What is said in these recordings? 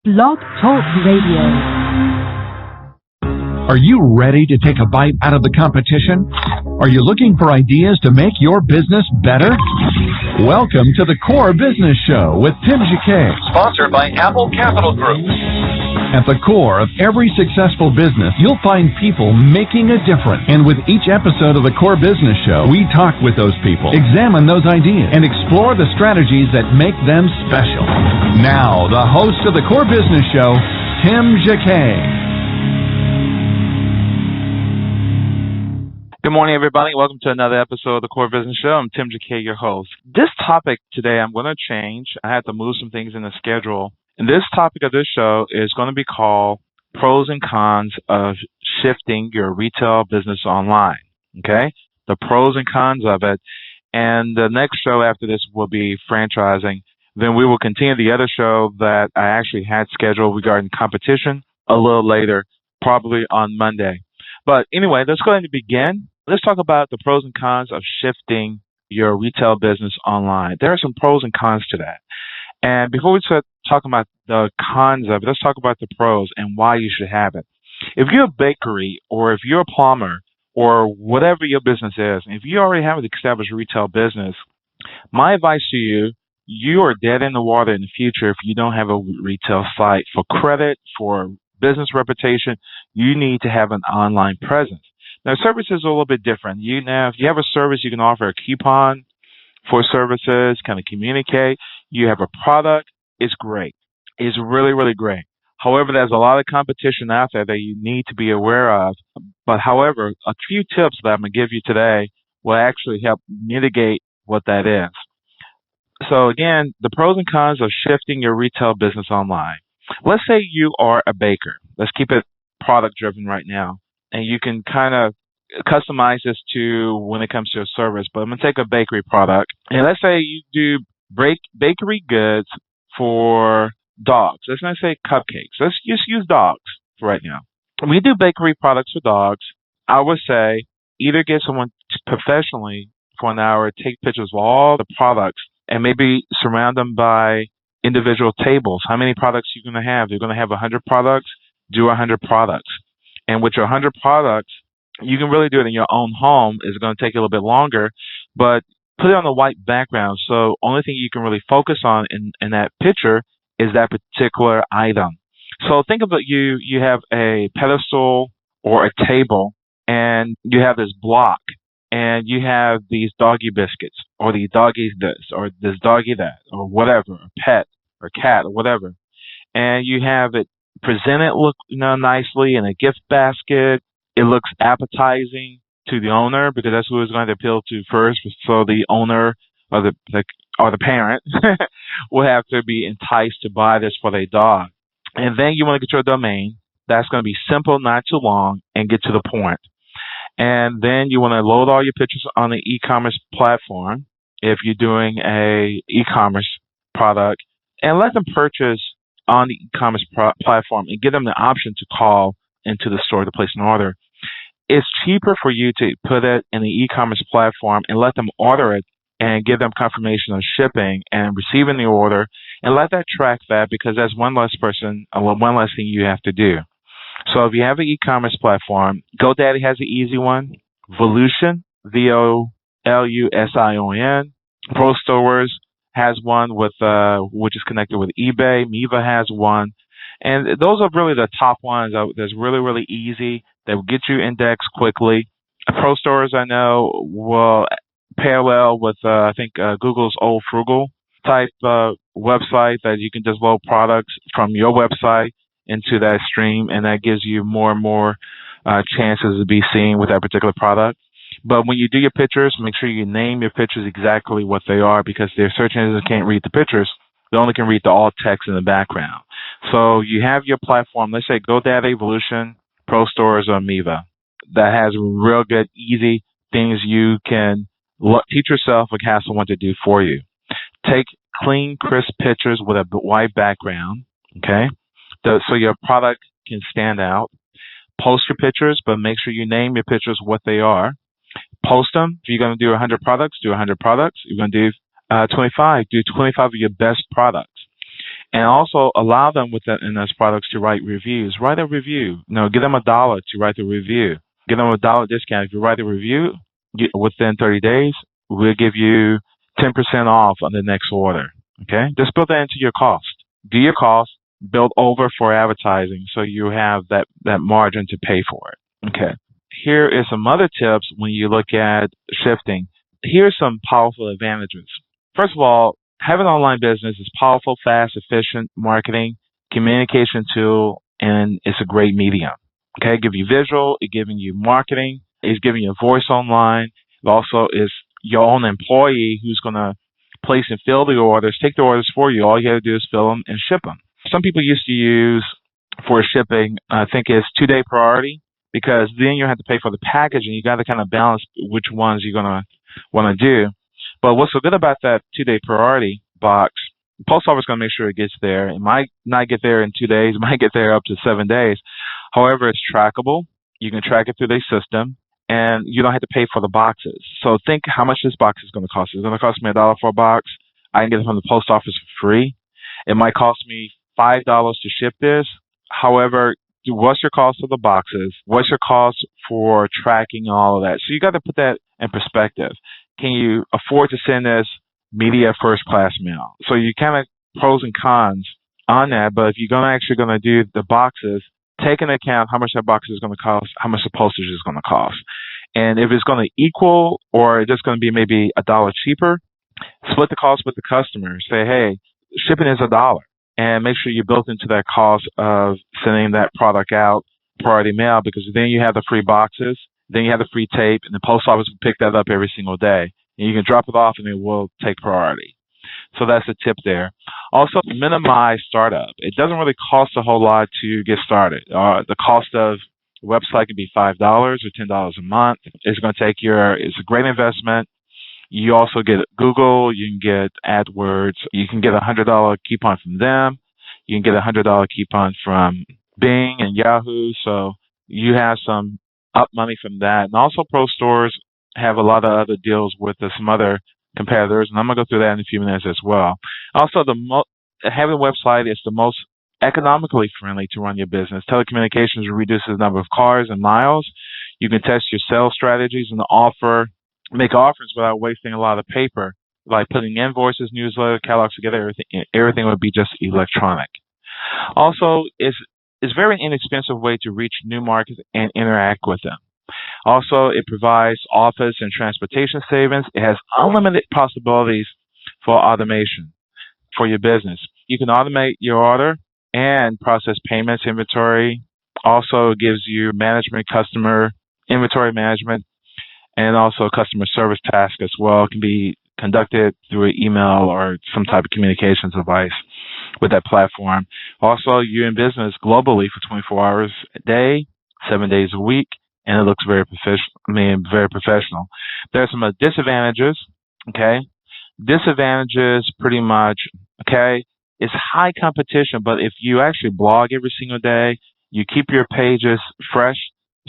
Blog Talk Radio. Are you ready to take a bite out of the competition? Are you looking for ideas to make your business better? Welcome to the Core Business Show with Tim Jacquet, sponsored by Apple Capital Group. At the core of every successful business, you'll find people making a difference. And with each episode of the Core Business Show, we talk with those people, examine those ideas, and explore the strategies that make them special. Now, the host of the Core Business Show, Tim Jacquet. Good morning, everybody. Welcome to another episode of the Core Business Show. I'm Tim Jacquet, your host. This topic today, I'm going to change. I had to move some things in the schedule. And this topic of this show is going to be called Pros and Cons of Shifting Your Retail Business Online. Okay? The pros and cons of it. And the next show after this will be franchising. Then we will continue the other show that I actually had scheduled regarding competition a little later, probably on Monday. But anyway, let's go ahead and begin. Let's talk about the pros and cons of shifting your retail business online. There are some pros and cons to that. And before we start talking about the cons of it, let's talk about the pros and why you should have it. If you're a bakery or if you're a plumber or whatever your business is, if you already have an established retail business, my advice to you, you are dead in the water in the future if you don't have a retail site. For credit, for business reputation, you need to have an online presence. Now, services are a little bit different. If you have a service, you can offer a coupon for services, kind of communicate. You have a product, it's great. It's really, really great. However, there's a lot of competition out there that you need to be aware of. But however, a few tips that I'm going to give you today will actually help mitigate what that is. So again, the pros and cons of shifting your retail business online. Let's say you are a baker. Let's keep it product driven right now. And you can kind of customize this to when it comes to a service. But I'm going to take a bakery product. And let's say you do bakery goods for dogs. Let's not say cupcakes. Let's just use dogs for right now. When you do bakery products for dogs, I would say either get someone professionally for an hour, take pictures of all the products, and maybe surround them by individual tables. How many products you're going to have? You're going to have 100 products? Do 100 products. And with your 100 products, you can really do it in your own home. It's going to take a little bit longer, but put it on a white background. So only thing you can really focus on in that picture is that particular item. So think about you have a pedestal or a table, and you have this block, and you have these doggy biscuits, or these doggies this, or this doggy that, or whatever, or pet, or cat, or whatever. And you have it presented nicely in a gift basket. It looks appetizing to the owner because that's who it's going to appeal to first. So the owner or the parent will have to be enticed to buy this for their dog. And then you want to get your domain. That's going to be simple, not too long, and get to the point. And then you want to load all your pictures on the e-commerce platform if you're doing a e-commerce product, and let them purchase on the e-commerce platform and give them the option to call into the store to place an order. It's cheaper for you to put it in the e-commerce platform and let them order it and give them confirmation of shipping and receiving the order, and let that track that, because that's one less person, one less thing you have to do. So if you have an e-commerce platform, GoDaddy has an easy one. Volusion, Volusion, Pro Stores has one with which is connected with eBay. Miva has one. And those are really the top ones that's really, really easy. They will get you indexed quickly. Pro Stores, I know, will parallel with, I think, Google's Old Frugal type website that you can just load products from your website into that stream, and that gives you more and more chances to be seen with that particular product. But when you do your pictures, make sure you name your pictures exactly what they are, because their search engines can't read the pictures. They only can read the alt text in the background. So you have your platform, let's say GoDaddy, Volusion, Pro Stores, or Miva, that has real good, easy things you can teach yourself what has someone to do for you. Take clean, crisp pictures with a white background, okay? So your product can stand out. Post your pictures, but make sure you name your pictures what they are. Post them. If you're going to do 100 products, do 100 products. If you're going to do 25, do 25 of your best products. And also allow them in those products to write reviews. Write a review. Give them $1 to write the review. Give them a $1 discount. If you write a review within 30 days, we'll give you 10% off on the next order. Okay? Just build that into your cost. Do your cost, build over for advertising so you have that margin to pay for it. Okay. Here is some other tips when you look at shifting. Here's some powerful advantages. First of all, having an online business is powerful, fast, efficient marketing, communication tool, and it's a great medium. Okay, it gives you visual, it's giving you marketing, it's giving you a voice online. It also is your own employee who's going to place and fill the orders, take the orders for you. All you have to do is fill them and ship them. Some people used to use for shipping, I think it's 2-day priority, because then you have to pay for the packaging. You got to kind of balance which ones you're going to want to do. But what's so good about that 2-day priority box, the post office is going to make sure it gets there. It might not get there in 2 days. It might get there up to 7 days. However, it's trackable. You can track it through their system, and you don't have to pay for the boxes. So think how much this box is going to cost. It's going to cost me $1 for a box. I can get it from the post office for free. It might cost me $5 to ship this. However, what's your cost of the boxes? What's your cost for tracking all of that? So you got to put that in perspective. Can you afford to send this media first class mail? So you kind of pros and cons on that. But if you're actually going to do the boxes, take into account how much that box is going to cost, how much the postage is going to cost. And if it's going to equal or it's just going to be maybe $1 cheaper, split the cost with the customer. Say, hey, shipping is $1. And make sure you built into that cost of sending that product out priority mail, because then you have the free boxes, then you have the free tape, and the post office will pick that up every single day. And you can drop it off and it will take priority. So that's a tip there. Also, minimize startup. It doesn't really cost a whole lot to get started. The cost of a website can be $5 or $10 a month. It's going to take it's a great investment. You also get Google, you can get AdWords, you can get a $100 coupon from them, you can get a $100 coupon from Bing and Yahoo, so you have some up money from that. And also Pro Stores have a lot of other deals with some other competitors, and I'm going to go through that in a few minutes as well. Also, having a website is the most economically friendly to run your business. Telecommunications reduces the number of cars and miles. You can test your sales strategies and make offers without wasting a lot of paper, like putting invoices, newsletter, catalogs together. Everything would be just electronic. Also, it's a very inexpensive way to reach new markets and interact with them. Also, it provides office and transportation savings. It has unlimited possibilities for automation for your business. You can automate your order and process payments, inventory. Also, it gives you management, customer inventory management, and also customer service task as well. It can be conducted through an email or some type of communications device with that platform. Also, you're in business globally for 24 hours a day, 7 days a week, and it looks very professional. There are some disadvantages, okay? Disadvantages pretty much, okay? It's high competition, but if you actually blog every single day, you keep your pages fresh.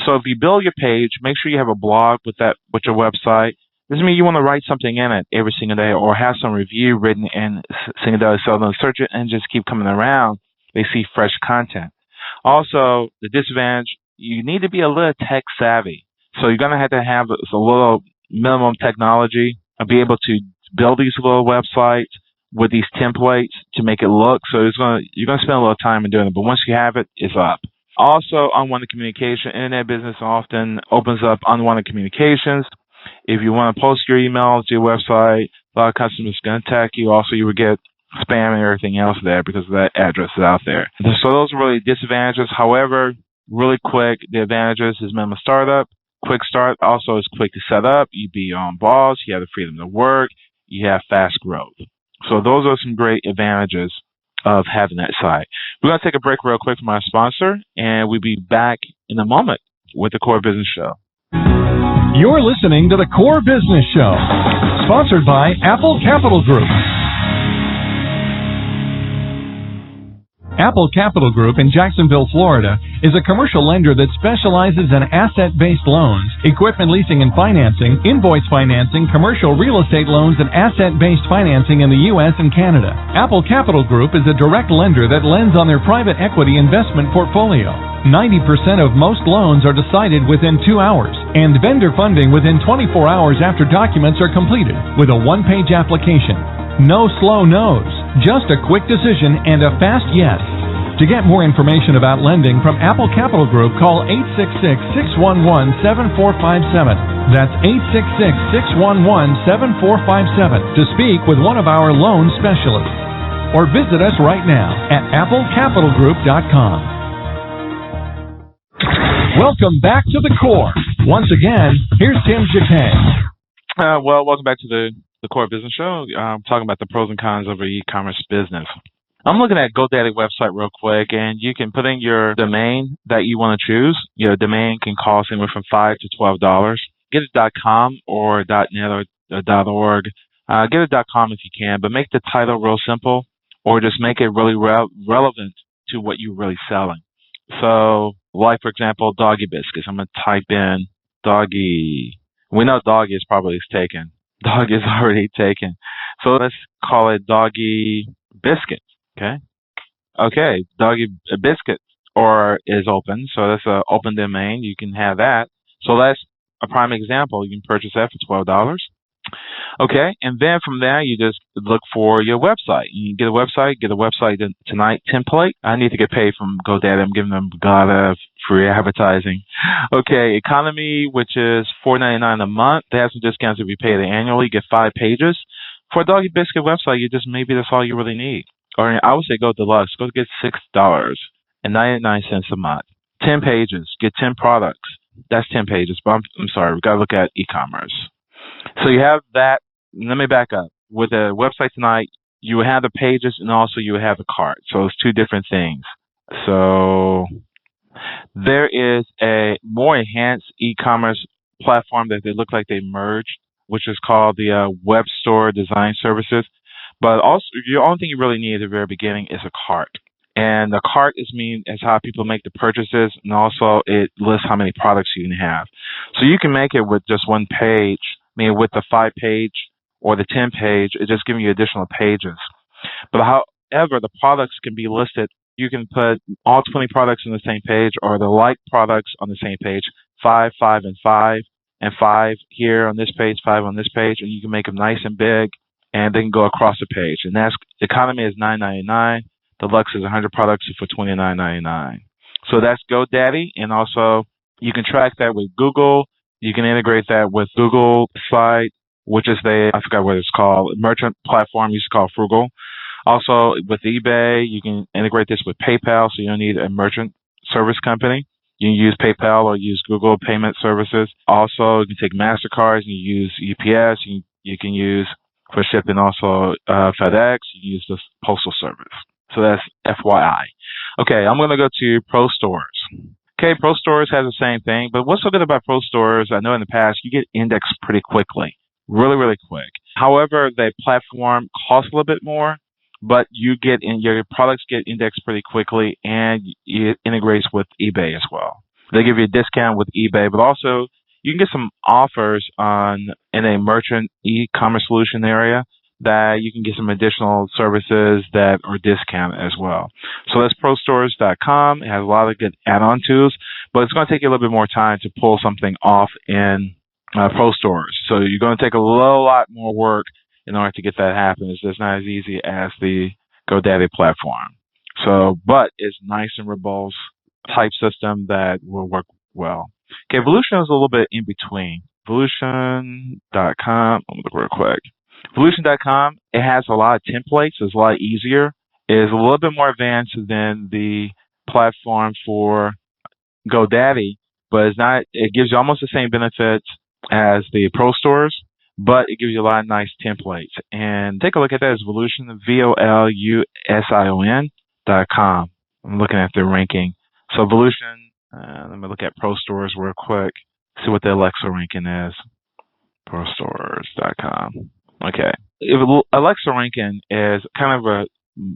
So if you build your page, make sure you have a blog with your website. Doesn't mean you want to write something in it every single day or have some review written in single day. So the search engines keep coming around. They see fresh content. Also, the disadvantage, you need to be a little tech savvy. So you're going to have a little minimum technology and be able to build these little websites with these templates to make it look. So you're going to spend a little time in doing it. But once you have it, it's up. Also, unwanted communication. Internet business often opens up unwanted communications. If you want to post your email to your website, a lot of customers are going to attack you. Also, you will get spam and everything else there because that address is out there. So those are really disadvantages. However, really quick, the advantages is minimum startup, quick start. Also, it's quick to set up. You be your own boss. You have the freedom to work. You have fast growth. So those are some great advantages of having that site. We're going to take a break real quick from our sponsor, and we'll be back in a moment with the Core Business Show. You're listening to the Core Business Show, sponsored by Apple Capital Group. Apple Capital Group in Jacksonville, Florida, is a commercial lender that specializes in asset-based loans, equipment leasing and financing, invoice financing, commercial real estate loans, and asset-based financing in the U.S. and Canada. Apple Capital Group is a direct lender that lends on their private equity investment portfolio. 90% of most loans are decided within 2 hours, and vendor funding within 24 hours after documents are completed, with a one-page application. No slow no's, just a quick decision and a fast yes. To get more information about lending from Apple Capital Group, call 866-611-7457. That's 866-611-7457 to speak with one of our loan specialists. Or visit us right now at applecapitalgroup.com. Welcome back to the core. Once again, here's Tim Jacquet. Welcome back to the Core Business Show. I'm talking about the pros and cons of an e-commerce business. I'm looking at GoDaddy website real quick, and you can put in your domain that you want to choose. Your domain can cost anywhere from $5 to $12. Get it .com or .net or .org. Get it .com if you can, but make the title real simple, or just make it really relevant to what you're really selling. So, like, for example, doggy biscuits. I'm going to type in doggy. We know doggy is probably taken. Dog is already taken. So let's call it doggy biscuits. Okay, doggy biscuits or is open. So that's an open domain. You can have that. So that's a prime example. You can purchase that for $12. Okay, and then from there, you just look for your website. You get a website tonight template. I need to get paid from GoDaddy. I'm giving them a lot of free advertising. Okay, economy, which is $4.99 a month. They have some discounts if you pay it annually. You get 5 pages. For a Doggy Biscuit website, maybe that's all you really need. Or I would say go deluxe. Go get $6.99 a month. 10 pages. Get 10 products. That's 10 pages. But I'm sorry, we got to look at e-commerce. So you have that. Let me back up. With a website tonight, you would have the pages and also you would have a cart. So it's 2 different things. So there is a more enhanced e-commerce platform that they look like they merged, which is called the Web Store Design Services. But also, the only thing you really need at the very beginning is a cart. And the cart is how people make the purchases, and also it lists how many products you can have. So you can make it with just one page. With the 5-page or the 10-page, it's just giving you additional pages. But however, the products can be listed. You can put all 20 products on the same page, or the like products on the same page, 5, 5, and 5, and 5 here on this page, 5 on this page, and you can make them nice and big, and they can go across the page. And that's economy is $9.99. Deluxe is 100 products for $29.99. So that's GoDaddy, and also you can track that with Google. You can integrate that with Google site, which is I forgot what it's called, merchant platform used to call Frugal. Also with eBay, you can integrate this with PayPal, so you don't need a merchant service company. You can use PayPal or use Google payment services. Also, you can take MasterCards, you use UPS, you can use for shipping also FedEx, you can use this postal service. So that's FYI. Okay, I'm going to go to Pro Stores. Okay, Pro Stores has the same thing, but what's so good about Pro Stores, I know in the past, you get indexed pretty quickly, really, really quick. However, the platform costs a little bit more, but your products get indexed pretty quickly, and it integrates with eBay as well. They give you a discount with eBay, but also you can get some offers in a merchant e-commerce solution area that you can get some additional services that are discounted as well. So that's ProStores.com. It has a lot of good add-on tools, but it's going to take you a little bit more time to pull something off in Pro Stores. So you're going to take a lot more work in order to get that happen. It's just not as easy as the GoDaddy platform. So, but it's nice and robust type system that will work well. Okay, Volution is a little bit in between. Volution.com, I'm going to look real quick. Volution.com, it has a lot of templates. It's a lot easier. It's a little bit more advanced than the platform for GoDaddy, but it gives you almost the same benefits as the Pro Stores, but it gives you a lot of nice templates. And take a look at that. It's Volution, VOLUSION.com. I'm looking at their ranking. So Volution, let me look at Pro Stores real quick, see what the Alexa ranking is. ProStores.com. Okay. Alexa ranking is kind of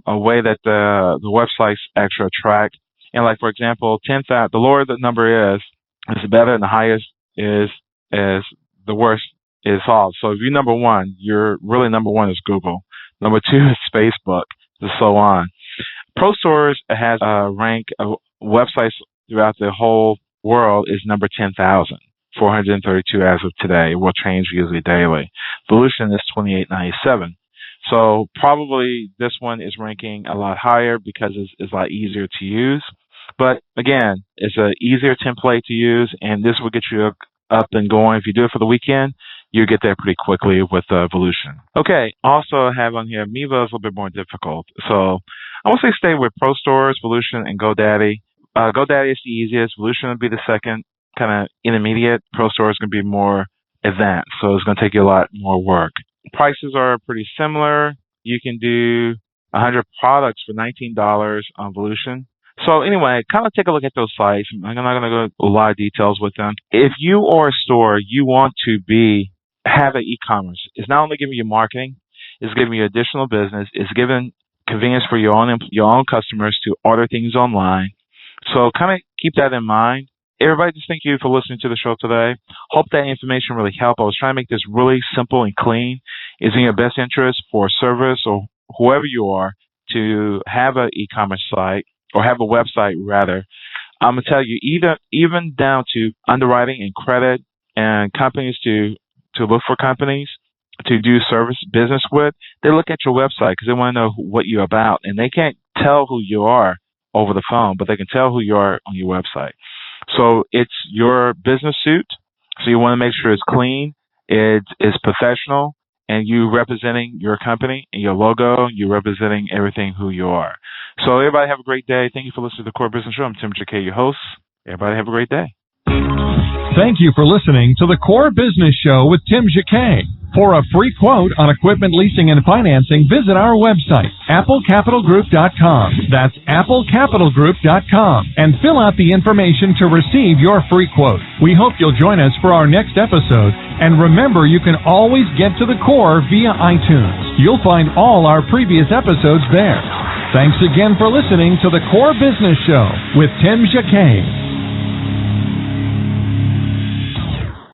a way that the websites actually attract. And like, for example, 10,000, the lower the number is the better, and the highest is the worst is false. So if you're number one, you're really number one is Google. Number two is Facebook, and so on. ProStores has a rank of websites throughout the whole world is number 10,432 as of today. It will change usually daily. Volution is 2897. So probably this one is ranking a lot higher because it's a lot easier to use. But again, it's an easier template to use, and this will get you up and going. If you do it for the weekend, you get there pretty quickly with Volution. Okay, also I have on here, Miva is a little bit more difficult. So I would say stay with ProStores, Volution, and GoDaddy. GoDaddy is the easiest. Volution would be the second, kind of intermediate. ProStores is going to be more advanced, so it's going to take you a lot more work. Prices are pretty similar. You can do 100 products for $19 on Volution. So anyway, kind of take a look at those sites. I'm not going to go into a lot of details with them. If you are a store, you want to have an e-commerce. It's not only giving you marketing, it's giving you additional business. It's giving convenience for your own customers to order things online. So kind of keep that in mind. Everybody, just thank you for listening to the show today. Hope that information really helped. I was trying to make this really simple and clean. It's in your best interest for a service or whoever you are to have an e-commerce site, or have a website rather. I'm going to tell you, even down to underwriting and credit and companies to look for companies to do service business with, they look at your website because they want to know what you're about. And they can't tell who you are over the phone, but they can tell who you are on your website. So it's your business suit. So you want to make sure it's clean, it's professional, and you representing your company and your logo, you're representing everything who you are. So everybody have a great day. Thank you for listening to the Core Business Show. I'm Tim Jacquet, your host. Everybody have a great day. Thank you for listening to the Core Business Show with Tim Jacquet. For a free quote on equipment leasing and financing, visit our website, applecapitalgroup.com. That's applecapitalgroup.com. And fill out the information to receive your free quote. We hope you'll join us for our next episode. And remember, you can always get to the core via iTunes. You'll find all our previous episodes there. Thanks again for listening to the Core Business Show with Tim Jacquet.